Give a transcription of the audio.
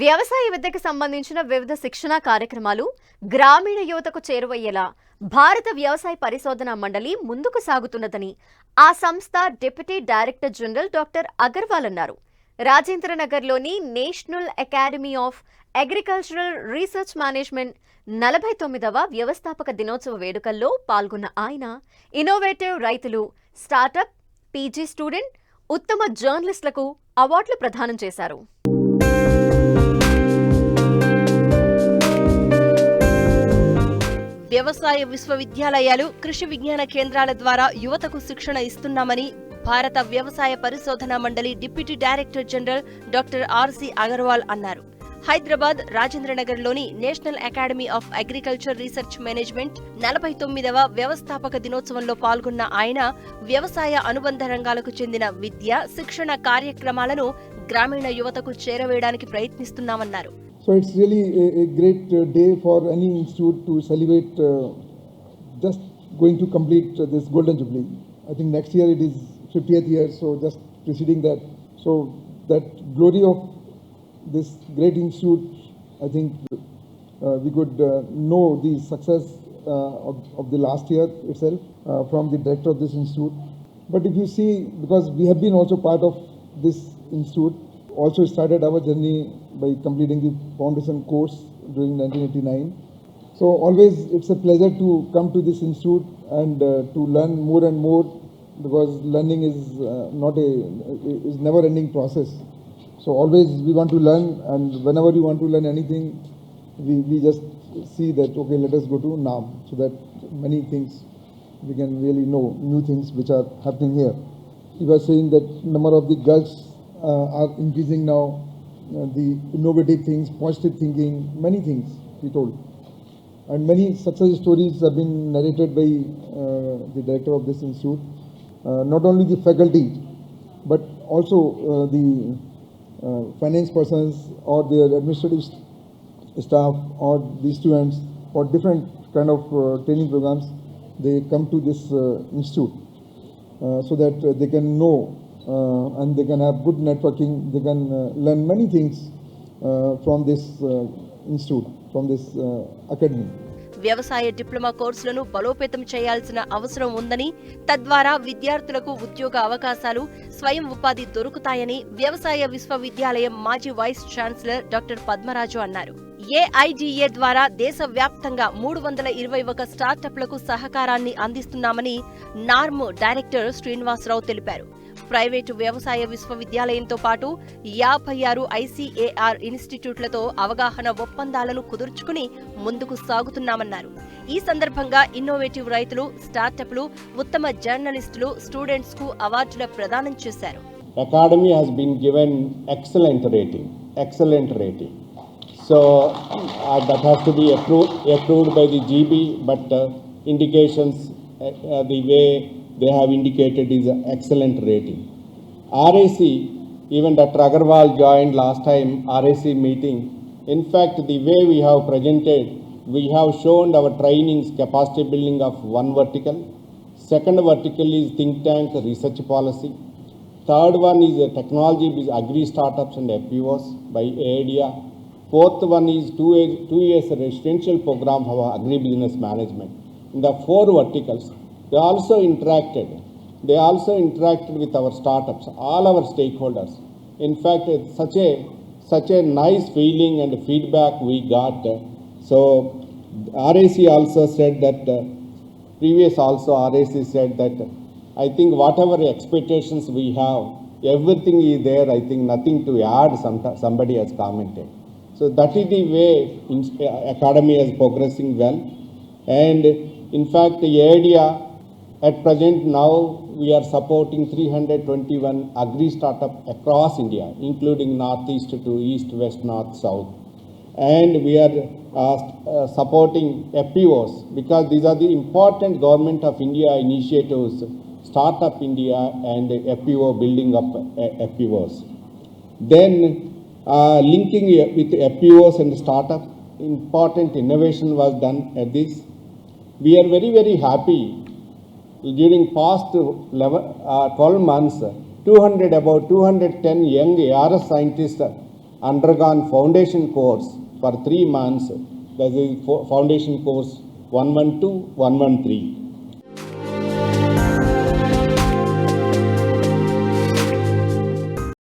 వ్యవసాయ విద్యకు సంబంధించిన వివిధ శిక్షణా కార్యక్రమాలు గ్రామీణ యువతకు చేరువయ్యేలా భారత వ్యవసాయ పరిశోధనా మండలి ముందుకు సాగుతున్నదని ఆ సంస్థ deputy director general doctor Agarwal అన్నారు. రాజేంద్రనగర్లోని national academy of agricultural research management 49వ వ్యవస్థాపక దినోత్సవ వేడుకల్లో పాల్గొన్న ఆయన ఇన్నోవేటివ్ రైతులు, స్టార్టప్, పీజీ స్టూడెంట్, ఉత్తమ జర్నలిస్టులకు అవార్డులు ప్రదానం చేశారు. వ్యవసాయ విశ్వవిద్యాలయాలు, కృషి విజ్ఞాన కేంద్రాల ద్వారా యువతకు శిక్షణ ఇస్తున్నామని భారత వ్యవసాయ పరిశోధనా మండలి deputy director general doctor RC Agarwal అన్నారు. హైదరాబాద్ రాజేంద్రనగర్లోని national academy of agriculture research management 49వ వ్యవస్థాపక దినోత్సవంలో పాల్గొన్న ఆయన వ్యవసాయ అనుబంధ రంగాలకు చెందిన విద్య, శిక్షణ కార్యక్రమాలను గ్రామీణ యువతకు చేరవేయడానికి ప్రయత్నిస్తున్నామన్నారు. So it's really a great day for any institute to celebrate just going to complete this Golden Jubilee. I think next year it is 50th year, so just preceding that. So that glory of this great institute, I think we could know the success of the last year itself from the director of this institute. But if you see, because we have been also part of this institute, also started our journey by completing the foundation course during 1989. So always it's a pleasure to come to this institute and to learn more and more, because learning is never ending process. So always we want to learn, and whenever we want to learn anything, we just see that, okay, let us go to NAM, so that many things we can really know, new things which are happening here. You were saying that number of the girls are increasing now, the innovative things, positive thinking, many things he told. And many success stories have been narrated by the director of this institute. Not only the faculty, but also the finance persons or their administrative staff or the students for different kind of training programs. They come to this institute so that they can know and they can have good networking. They can learn many things from this institute, from this academy. వ్యవసాయ diploma కోర్సులను బలోపేతం చేయాల్సిన అవసరం ఉందని, తద్వారా విద్యార్థులకు ఉద్యోగ అవకాశాలు, స్వయం ఉపాధి దొరుకుతాయని వ్యవసాయ విశ్వవిద్యాలయం మాజీ వైస్ ఛాన్సలర్ డాక్టర్ పద్మరాజు అన్నారు. ఏఐడిఏ ద్వారా దేశవ్యాప్తంగా 321 స్టార్టప్లకు సహకారాన్ని అందిస్తున్నామని నార్మ్ డైరెక్టర్ శ్రీనివాసరావు తెలిపారు. ప్రైవేటు వ్యవసాయ విశ్వవిద్యాలయంతో పాటు 56 ఐసీఏఆర్ ఇన్స్టిట్యూట్లతో అవగాహన ఒప్పందాలను కుదుర్చుకుని ముందుకు సాగుతున్నామన్నారు. ఈ సందర్భంగా ఇన్నోవేటివ్ రైతులు, స్టార్టప్లు, ఉత్తమ జర్నలిస్టులు, స్టూడెంట్స్ కు అవార్డుల ప్రదానం చేశారు. Academy has been given excellent rating. So that has to be approved by the GB, but indications the way they have indicated is an excellent rating. RAC, even Dr. Agarwal joined last time RAC meeting. In fact, the way we have presented, we have shown our trainings capacity building of one vertical. Second vertical is think tank research policy. Third one is technology with agri startups and FPOs by AIDEA. Fourth one is two years residential program for agribusiness management. In the four verticals, they also interacted with our startups, all our stakeholders. In fact, it's such a nice feeling and feedback we got. So RAC also said that RAC said that I think whatever expectations we have, everything is there. I think nothing to add, somebody has commented. So that is the way academy is progressing well. And in fact, the area at present now we are supporting 321 agri startup across India, including northeast to east, west, north, south. And we are supporting FPOs, because these are the important government of India initiatives, Startup India and FPO, building up FPOs. Then linking with FPOs and startup, important innovation was done at this. We are very, very happy. During past 12 months, about 210 young ARS scientists undergone foundation course for 3 months. That is foundation course 112, 113.